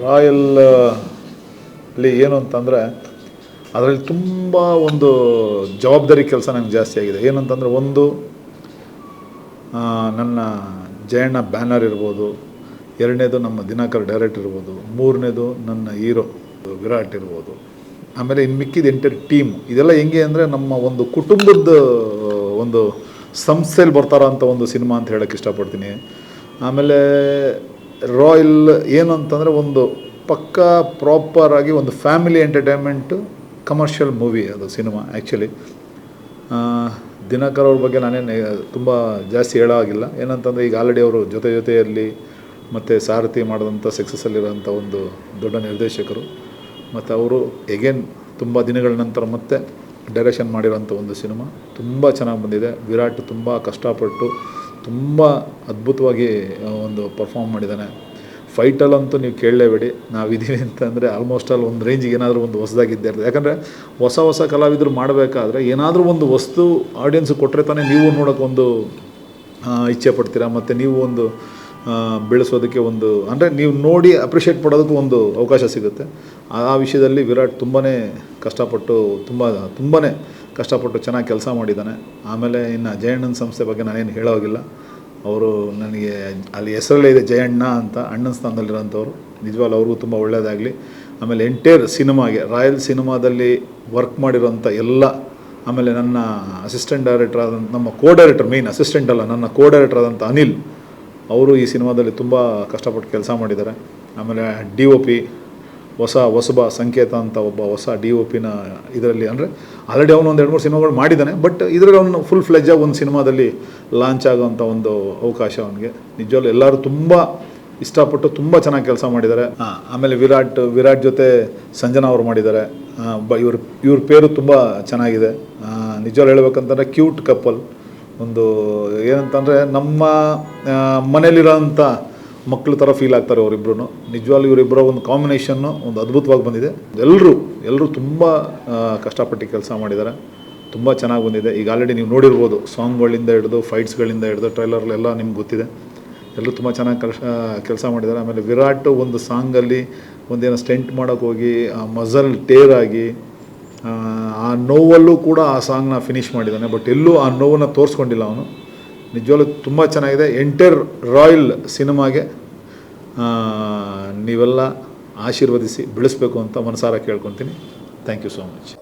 Royal ಅಲ್ಲಿ ಏನು ಅಂತಂದರೆ ಅದರಲ್ಲಿ ತುಂಬ ಒಂದು ಜವಾಬ್ದಾರಿ ಕೆಲಸ ನನಗೆ ಜಾಸ್ತಿ ಆಗಿದೆ. ಏನಂತಂದರೆ ಒಂದು ನನ್ನ ಜಯಣ್ಣ ಬ್ಯಾನರ್ ಇರ್ಬೋದು, ಎರಡನೇದು ನಮ್ಮ ದಿನಕರ್ ಡೈರೆಕ್ಟರ್ ಇರ್ಬೋದು, ಮೂರನೇದು ನನ್ನ ಹೀರೋ ವಿರಾಟ್ ಇರ್ಬೋದು, ಆಮೇಲೆ ಇನ್ನು ಮಿಕ್ಕಿದ ಎಂಟರ್ ಟೀಮ್. ಇದೆಲ್ಲ ಹೆಂಗೆ ಅಂದರೆ ನಮ್ಮ ಒಂದು ಕುಟುಂಬದ ಒಂದು ಸಂಸ್ಥೆಯಲ್ಲಿ ಬರ್ತಾರ ಅಂತ ಒಂದು ಸಿನಿಮಾ ಅಂತ ಹೇಳೋಕ್ಕೆ ಇಷ್ಟಪಡ್ತೀನಿ. ಆಮೇಲೆ ರಾಯಲ್ ಏನು ಅಂತಂದರೆ ಒಂದು ಪಕ್ಕಾ ಪ್ರಾಪರಾಗಿ ಒಂದು ಫ್ಯಾಮಿಲಿ ಎಂಟರ್ಟೈನ್ಮೆಂಟು ಕಮರ್ಷಿಯಲ್ ಮೂವಿ ಅದು ಸಿನಿಮಾ. ಆ್ಯಕ್ಚುಲಿ ದಿನಕರ್ ಅವ್ರ ಬಗ್ಗೆ ನಾನೇನು ತುಂಬ ಜಾಸ್ತಿ ಹೇಳೋ ಆಗಿಲ್ಲ. ಏನಂತಂದರೆ ಈಗ ಆಲ್ರೆಡಿ ಅವರು ಜೊತೆಯಲ್ಲಿ ಮತ್ತು ಸಾರಥಿ ಮಾಡಿದಂಥ ಸಕ್ಸಸ್ಸಲ್ಲಿರೋಂಥ ಒಂದು ದೊಡ್ಡ ನಿರ್ದೇಶಕರು. ಮತ್ತು ಅವರು ಎಗೇನ್ ತುಂಬ ದಿನಗಳ ನಂತರ ಮತ್ತೆ ಡೈರೆಕ್ಷನ್ ಮಾಡಿರೋಂಥ ಒಂದು ಸಿನಿಮಾ ತುಂಬ ಚೆನ್ನಾಗಿ ಬಂದಿದೆ. ವಿರಾಟ್ ತುಂಬ ಕಷ್ಟಪಟ್ಟು ತುಂಬ ಅದ್ಭುತವಾಗಿ ಒಂದು ಪರ್ಫಾರ್ಮ್ ಮಾಡಿದ್ದಾನೆ. ಫೈಟಲ್ಲಂತೂ ನೀವು ಕೇಳಲೇಬೇಡಿ. ನಾವಿದ್ದೀವಿ ಅಂತಂದರೆ ಆಲ್ಮೋಸ್ಟ್ ಆಲ್ ಒಂದು ರೇಂಜಿಗೆ ಏನಾದರೂ ಒಂದು ಹೊಸದಾಗಿದ್ದೇ ಇರ್ತದೆ. ಯಾಕಂದರೆ ಹೊಸ ಕಲಾವಿದರು ಮಾಡಬೇಕಾದ್ರೆ ಏನಾದರೂ ಒಂದು ವಸ್ತು ಆಡಿಯನ್ಸ್ಗೆ ಕೊಟ್ಟರೆ ತಾನೇ ನೀವು ನೋಡೋಕ್ಕೊಂದು ಇಚ್ಛೆ ಪಡ್ತೀರಾ, ಮತ್ತು ನೀವು ಒಂದು ಬೆಳೆಸೋದಕ್ಕೆ ಒಂದು ಅಂದರೆ ನೀವು ನೋಡಿ ಅಪ್ರಿಷಿಯೇಟ್ ಮಾಡೋದಕ್ಕೂ ಒಂದು ಅವಕಾಶ ಸಿಗುತ್ತೆ. ಆ ವಿಷಯದಲ್ಲಿ ವಿರಾಟ್ ತುಂಬಾ ಕಷ್ಟಪಟ್ಟು ಚೆನ್ನಾಗಿ ಕೆಲಸ ಮಾಡಿದ್ದಾನೆ. ಆಮೇಲೆ ಇನ್ನು ಜಯಣ್ಣನ ಸಂಸ್ಥೆ ಬಗ್ಗೆ ನಾನೇನು ಹೇಳೋಗಿಲ್ಲ. ಅವರು ನನಗೆ ಅಲ್ಲಿ ಹೆಸರಲ್ಲೇ ಇದೆ ಜಯಣ್ಣ ಅಂತ, ಅಣ್ಣನ ಸ್ಥಾನದಲ್ಲಿರೋಂಥವ್ರು. ನಿಜವಾಗ್ಲೂ ಅವ್ರಿಗೂ ತುಂಬ ಒಳ್ಳೆಯದಾಗಲಿ. ಆಮೇಲೆ ಎಂಟೈರ್ ಸಿನಿಮಾಗೆ ರಾಯಲ್ ಸಿನಿಮಾದಲ್ಲಿ ವರ್ಕ್ ಮಾಡಿರೋಂಥ ಎಲ್ಲ, ಆಮೇಲೆ ನನ್ನ ಅಸಿಸ್ಟೆಂಟ್ ಡೈರೆಕ್ಟರ್ ಆದಂಥ ನಮ್ಮ ಡೈರೆಕ್ಟರ್, ಮೇಯ್ನ್ ಅಸಿಸ್ಟೆಂಟ್ ಅಲ್ಲ, ನನ್ನ ಡೈರೆಕ್ಟರ್ ಆದಂಥ ಅನಿಲ್ ಅವರು ಈ ಸಿನಿಮಾದಲ್ಲಿ ತುಂಬ ಕಷ್ಟಪಟ್ಟು ಕೆಲಸ ಮಾಡಿದ್ದಾರೆ. ಆಮೇಲೆ DOP ಹೊಸಬ ಸಂಕೇತ ಅಂತ ಒಬ್ಬ ಹೊಸ DOPನ ಇದರಲ್ಲಿ, ಅಂದರೆ ಆಲ್ರೆಡಿ ಅವನು ಒಂದು 2-3 ಸಿನಿಮಾಗಳು ಮಾಡಿದ್ದಾನೆ. ಬಟ್ ಇದರಲ್ಲಿ ಅವನು ಫುಲ್ ಫ್ಲೆಜ್ಜಾಗಿ ಒಂದು ಸಿನಿಮಾದಲ್ಲಿ ಲಾಂಚ್ ಆಗೋವಂಥ ಒಂದು ಅವಕಾಶ ಅವನಿಗೆ. ನಿಜವಾಗ್ಲೂ ಎಲ್ಲರೂ ತುಂಬ ಇಷ್ಟಪಟ್ಟು ತುಂಬ ಚೆನ್ನಾಗಿ ಕೆಲಸ ಮಾಡಿದ್ದಾರೆ. ಆಮೇಲೆ ವಿರಾಟ್ ಜೊತೆ ಸಂಜನಾ ಅವರು ಮಾಡಿದ್ದಾರೆ. ಇವ್ರ ಪೇರು ತುಂಬ ಚೆನ್ನಾಗಿದೆ. ನಿಜವಾಗ್ಲೂ ಹೇಳ್ಬೇಕಂತಂದರೆ ಕ್ಯೂಟ್ ಕಪಲ್. ಒಂದು ಏನಂತಂದರೆ ನಮ್ಮ ಮನೇಲಿರೋಂಥ ಮಕ್ಕಳ ಥರ ಫೀಲ್ ಆಗ್ತಾರೆ ಅವರಿಬ್ಬರು. ನಿಜವಾಗ್ಲೂ ಇವರಿಬ್ಬರ ಒಂದು ಕಾಂಬಿನೇಷನ್ನು ಒಂದು ಅದ್ಭುತವಾಗಿ ಬಂದಿದೆ. ಎಲ್ಲರೂ ತುಂಬ ಕಷ್ಟಪಟ್ಟು ಕೆಲಸ ಮಾಡಿದ್ದಾರೆ. ತುಂಬ ಚೆನ್ನಾಗಿ ಬಂದಿದೆ. ಈಗ ಆಲ್ರೆಡಿ ನೀವು ನೋಡಿರ್ಬೋದು, ಸಾಂಗ್ಗಳಿಂದ ಹಿಡಿದು ಫೈಟ್ಸ್ಗಳಿಂದ ಹಿಡಿದು ಟ್ರೈಲರ್ಲೆಲ್ಲ ನಿಮ್ಗೆ ಗೊತ್ತಿದೆ. ಎಲ್ಲರೂ ತುಂಬ ಚೆನ್ನಾಗಿ ಕೆಲಸ ಮಾಡಿದ್ದಾರೆ. ಆಮೇಲೆ ವಿರಾಟ್ ಒಂದು ಸಾಂಗಲ್ಲಿ ಒಂದೇನೋ ಸ್ಟೆಂಟ್ ಮಾಡೋಕ್ಕೆ ಹೋಗಿ ಮಜಲ್ ಟೇರ್ ಆಗಿ ಆ ನೋವಲ್ಲೂ ಕೂಡ ಆ ಸಾಂಗ್ನ ಫಿನಿಷ್ ಮಾಡಿದ್ದಾನೆ. ಬಟ್ ಎಲ್ಲೂ ಆ ನೋವನ್ನು ತೋರಿಸ್ಕೊಂಡಿಲ್ಲ ಅವನು. ನಿಜವಾಗ್ಲೂ ತುಂಬ ಚೆನ್ನಾಗಿದೆ. ಎಂಟೈರ್ ರಾಯಲ್ ಸಿನಿಮಾಗೆ ನೀವೆಲ್ಲ ಆಶೀರ್ವದಿಸಿ ಬೆಳೆಸಬೇಕು ಅಂತ ಮನಸಾರ ಕೇಳ್ಕೊತೀನಿ. Thank you so much.